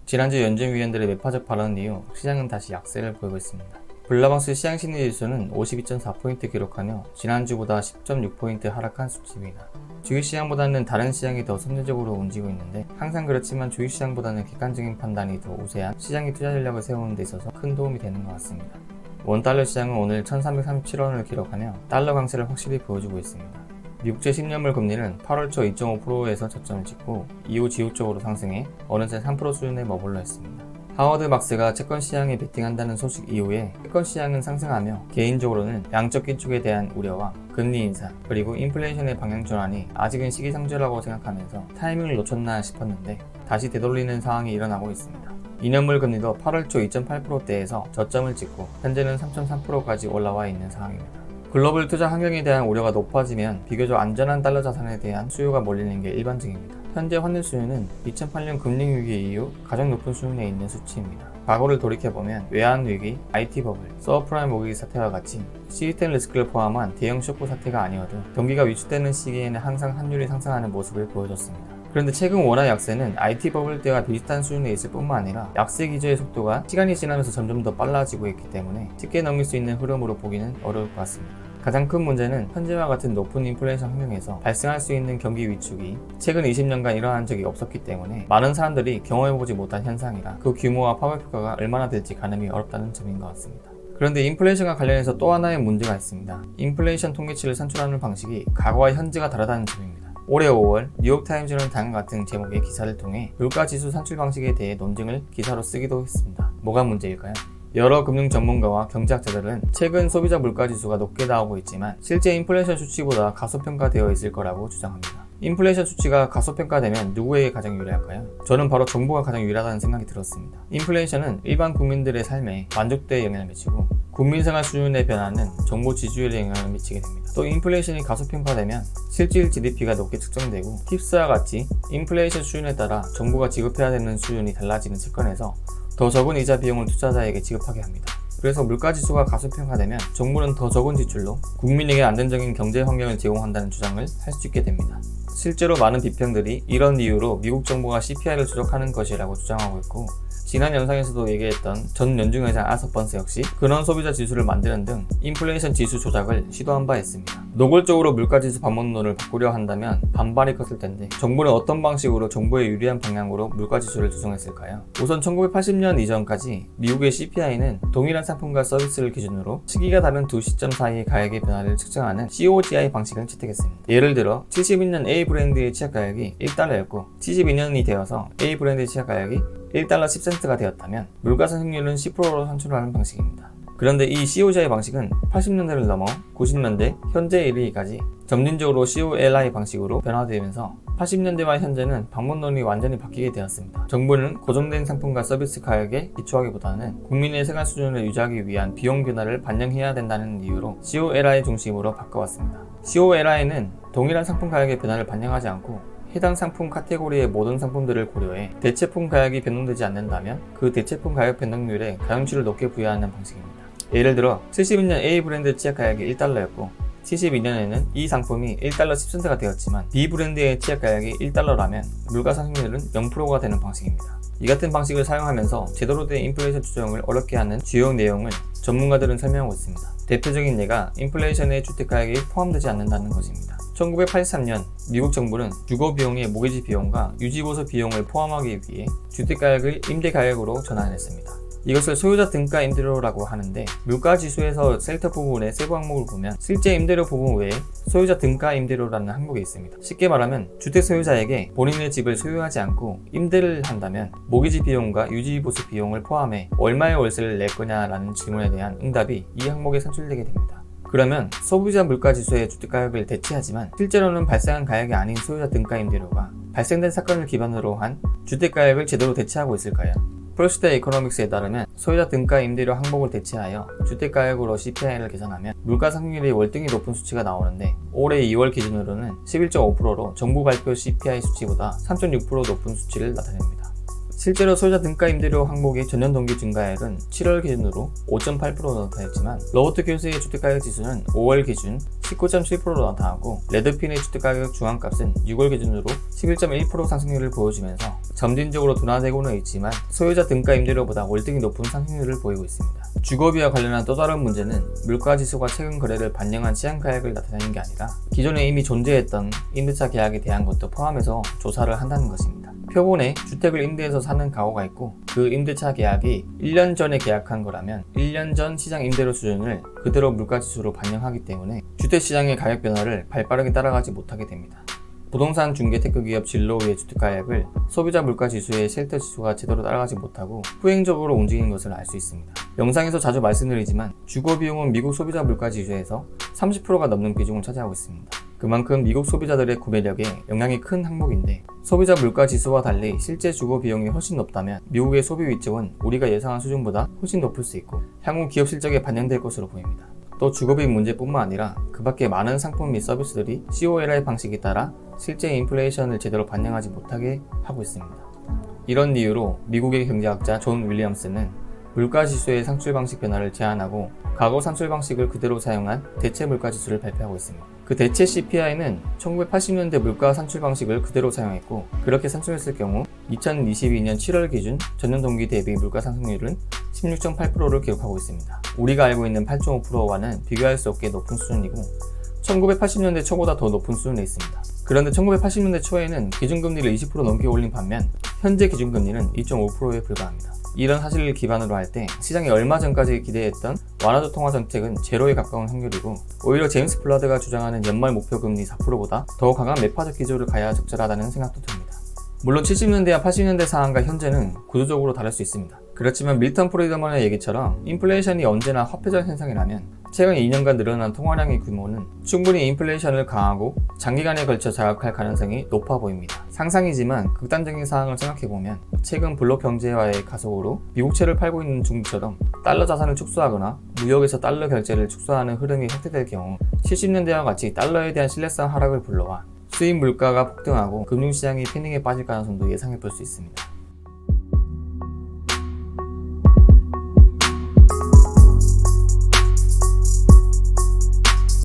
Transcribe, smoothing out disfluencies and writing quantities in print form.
지난주 연준위원들의 매파적 발언 이후 시장은 다시 약세를 보이고 있습니다. 블라방스 시장심리지수는 52.4포인트 기록하며 지난주보다 10.6포인트 하락한 수치입니다. 주식시장보다는 다른 시장이 더 선제적으로 움직이고 있는데 항상 그렇지만 주식시장보다는 객관적인 판단이 더 우세한 시장이 투자 전략을 세우는 데 있어서 큰 도움이 되는 것 같습니다. 원달러 시장은 오늘 1337원을 기록하며 달러 강세를 확실히 보여주고 있습니다. 미국제 10년물 금리는 8월 초 2.5%에서 저점을 찍고 이후 지속적으로 상승해 어느새 3% 수준에 머물러 있습니다. 하워드 막스가 채권 시장에 베팅한다는 소식 이후에 채권 시장은 상승하며 개인적으로는 양적 긴축에 대한 우려와 금리 인상 그리고 인플레이션의 방향 전환이 아직은 시기상조라고 생각하면서 타이밍을 놓쳤나 싶었는데 다시 되돌리는 상황이 일어나고 있습니다. 2년물 금리도 8월 초 2.8%대에서 저점을 찍고 현재는 3.3%까지 올라와 있는 상황입니다. 글로벌 투자 환경에 대한 우려가 높아지면 비교적 안전한 달러 자산에 대한 수요가 몰리는 게 일반적입니다. 현재 환율 수요는 2008년 금융위기 이후 가장 높은 수준에 있는 수치입니다. 과거를 돌이켜보면 외환위기, IT버블, 서브프라임 모기지 사태와 같이 시스템 리스크를 포함한 대형 쇼크 사태가 아니어도 경기가 위축되는 시기에는 항상 환율이 상승하는 모습을 보여줬습니다. 그런데 최근 원화 약세는 IT버블 때와 비슷한 수준에 있을 뿐만 아니라 약세 기조의 속도가 시간이 지나면서 점점 더 빨라지고 있기 때문에 쉽게 넘길 수 있는 흐름으로 보기는 어려울 것 같습니다. 가장 큰 문제는 현재와 같은 높은 인플레이션 환경에서 발생할 수 있는 경기 위축이 최근 20년간 일어난 적이 없었기 때문에 많은 사람들이 경험해보지 못한 현상이라 그 규모와 파급 효과가 얼마나 될지 가늠이 어렵다는 점인 것 같습니다. 그런데 인플레이션과 관련해서 또 하나의 문제가 있습니다. 인플레이션 통계치를 산출하는 방식이 과거와 현재가 다르다는 점입니다. 올해 5월 뉴욕타임즈는 다음과 같은 제목의 기사를 통해 물가지수 산출 방식에 대해 논증을 기사로 쓰기도 했습니다. 뭐가 문제일까요? 여러 금융 전문가와 경제학자들은 최근 소비자 물가지수가 높게 나오고 있지만 실제 인플레이션 수치보다 가소평가되어 있을 거라고 주장합니다. 인플레이션 수치가 가소평가되면 누구에게 가장 유리할까요? 저는 바로 정부가 가장 유리하다는 생각이 들었습니다. 인플레이션은 일반 국민들의 삶에 만족도에 영향을 미치고 국민생활 수준의 변화는 정부 지지율에 영향을 미치게 됩니다. 또 인플레이션이 가소평가되면 실질 GDP가 높게 측정되고 팁스와 같이 인플레이션 수준에 따라 정부가 지급해야 되는 수준이 달라지는 채권에서 더 적은 이자 비용을 투자자에게 지급하게 합니다. 그래서 물가지수가 가소평가되면 정부는 더 적은 지출로 국민에게 안정적인 경제 환경을 제공한다는 주장을 할 수 있게 됩니다. 실제로 많은 비평들이 이런 이유로 미국 정부가 CPI를 조작하는 것이라고 주장하고 있고 지난 영상에서도 얘기했던 전 연준의장 아서 번스 역시 근원 소비자 지수를 만드는 등 인플레이션 지수 조작을 시도한 바 있습니다. 노골적으로 물가지수 반복론을 바꾸려 한다면 반발이 컸을 텐데 정부는 어떤 방식으로 정부에 유리한 방향으로 물가지수를 조정했을까요? 우선 1980년 이전까지 미국의 CPI는 동일한 상품과 서비스를 기준으로 시기가 다른 두 시점 사이의 가격의 변화를 측정하는 COGI 방식을 채택했습니다. 예를 들어 71년 A 브랜드의 취약 가격이 1달러였고 72년이 되어서 A 브랜드의 취약 가격이 1달러 10센트가 되었다면 물가상승률은 10%로 산출하는 방식입니다. 그런데 이 COGI 방식은 80년대를 넘어 90년대 현재에 이르기까지 점진적으로 COLI 방식으로 변화되면서 80년대와 현재는 방법론이 완전히 바뀌게 되었습니다. 정부는 고정된 상품과 서비스 가격에 기초하기보다는 국민의 생활 수준을 유지하기 위한 비용 변화를 반영해야 된다는 이유로 COLI 중심으로 바꿔왔습니다. COLI는 동일한 상품 가격의 변화를 반영하지 않고 해당 상품 카테고리의 모든 상품들을 고려해 대체품 가격이 변동되지 않는다면 그 대체품 가격 변동률에 가중치를 높게 부여하는 방식입니다. 예를 들어 72년 A 브랜드 취약 가격이 1달러였고 72년에는 이 상품이 1달러 10센트가 되었지만 B 브랜드의 취약 가격이 1달러라면 물가상승률은 0%가 되는 방식입니다. 이 같은 방식을 사용하면서 제대로 된 인플레이션 추정을 어렵게 하는 주요 내용을 전문가들은 설명하고 있습니다. 대표적인 예가 인플레이션에 주택가격이 포함되지 않는다는 것입니다. 1983년 미국 정부는 주거 비용의 모기지 비용과 유지보수 비용을 포함하기 위해 주택가격을 임대가격으로 전환했습니다. 이것을 소유자 등가 임대료라고 하는데 물가지수에서 셀터 부분의 세부 항목을 보면 실제 임대료 부분 외에 소유자 등가 임대료라는 항목이 있습니다. 쉽게 말하면 주택 소유자에게 본인의 집을 소유하지 않고 임대를 한다면 모기지 비용과 유지보수 비용을 포함해 얼마의 월세를 낼 거냐라는 질문에 대한 응답이 이 항목에 산출되게 됩니다. 그러면 소비자 물가지수의 주택가격을 대체하지만 실제로는 발생한 가격이 아닌 소유자 등가 임대료가 발생된 사건을 기반으로 한 주택가격을 제대로 대체하고 있을까요? 프로스트 이코노믹스에 따르면 소유자 등가 임대료 항목을 대체하여 주택가격으로 CPI를 계산하면 물가상승률이 월등히 높은 수치가 나오는데 올해 2월 기준으로는 11.5%로 정부 발표 CPI 수치보다 3.6% 높은 수치를 나타냅니다. 실제로 소유자 등가 임대료 항목의 전년 동기 증가액은 7월 기준으로 5.8% 나타났지만 로버트 교수의 주택가격 지수는 5월 기준 19.7%로 나타나고 레드핀의 주택가격 중앙값은 6월 기준으로 11.1% 상승률을 보여주면서 점진적으로 둔화되고는 있지만 소유자 등가 임대료보다 월등히 높은 상승률을 보이고 있습니다. 주거비와 관련한 또 다른 문제는 물가지수가 최근 거래를 반영한 시장가액을 나타내는 게 아니라 기존에 이미 존재했던 임대차 계약에 대한 것도 포함해서 조사를 한다는 것입니다. 표본에 주택을 임대해서 사는 가구가 있고 그 임대차 계약이 1년 전에 계약한 거라면 1년 전 시장 임대료 수준을 그대로 물가지수로 반영하기 때문에 주택시장의 가격 변화를 발빠르게 따라가지 못하게 됩니다. 부동산 중개 테크 기업 진로우의 주택가액을 소비자 물가지수의 쉘터 지수가 제대로 따라가지 못하고 후행적으로 움직이는 것을 알 수 있습니다. 영상에서 자주 말씀드리지만 주거비용은 미국 소비자 물가지수에서 30%가 넘는 비중을 차지하고 있습니다. 그만큼 미국 소비자들의 구매력에 영향이 큰 항목인데 소비자 물가지수와 달리 실제 주거비용이 훨씬 높다면 미국의 소비 위쪽은 우리가 예상한 수준보다 훨씬 높을 수 있고 향후 기업 실적에 반영될 것으로 보입니다. 또 주거비 문제뿐만 아니라 그 밖에 많은 상품 및 서비스들이 COLI 방식에 따라 실제 인플레이션을 제대로 반영하지 못하게 하고 있습니다. 이런 이유로 미국의 경제학자 존 윌리엄스는 물가지수의 상출 방식 변화를 제안하고 과거 산출 방식을 그대로 사용한 대체 물가지수를 발표하고 있습니다. 그 대체 CPI는 1980년대 물가 산출 방식을 그대로 사용했고 그렇게 산출했을 경우 2022년 7월 기준 전년 동기 대비 물가 상승률은 16.8%를 기록하고 있습니다. 우리가 알고 있는 8.5%와는 비교할 수 없게 높은 수준이고 1980년대 초보다 더 높은 수준에 있습니다. 그런데 1980년대 초에는 기준금리를 20% 넘게 올린 반면 현재 기준금리는 2.5%에 불과합니다. 이런 사실을 기반으로 할 때 시장이 얼마 전까지 기대했던 완화조 통화 정책은 제로에 가까운 확률이고 오히려 제임스 블라드가 주장하는 연말 목표 금리 4%보다 더 강한 매파적 기조를 가야 적절하다는 생각도 듭니다. 물론 70년대와 80년대 상황과 현재는 구조적으로 다를 수 있습니다. 그렇지만 밀턴 프리드먼의 얘기처럼 인플레이션이 언제나 화폐적 현상이라면 최근 2년간 늘어난 통화량의 규모는 충분히 인플레이션을 강하고 장기간에 걸쳐 자극할 가능성이 높아 보입니다. 상상이지만 극단적인 상황을 생각해보면 최근 블록 경제화의 가속으로 미국채를 팔고 있는 중국처럼 달러 자산을 축소하거나 무역에서 달러 결제를 축소하는 흐름이 확대될 경우 70년대와 같이 달러에 대한 신뢰성 하락을 불러와 수입 물가가 폭등하고 금융시장이 패닉에 빠질 가능성도 예상해 볼 수 있습니다.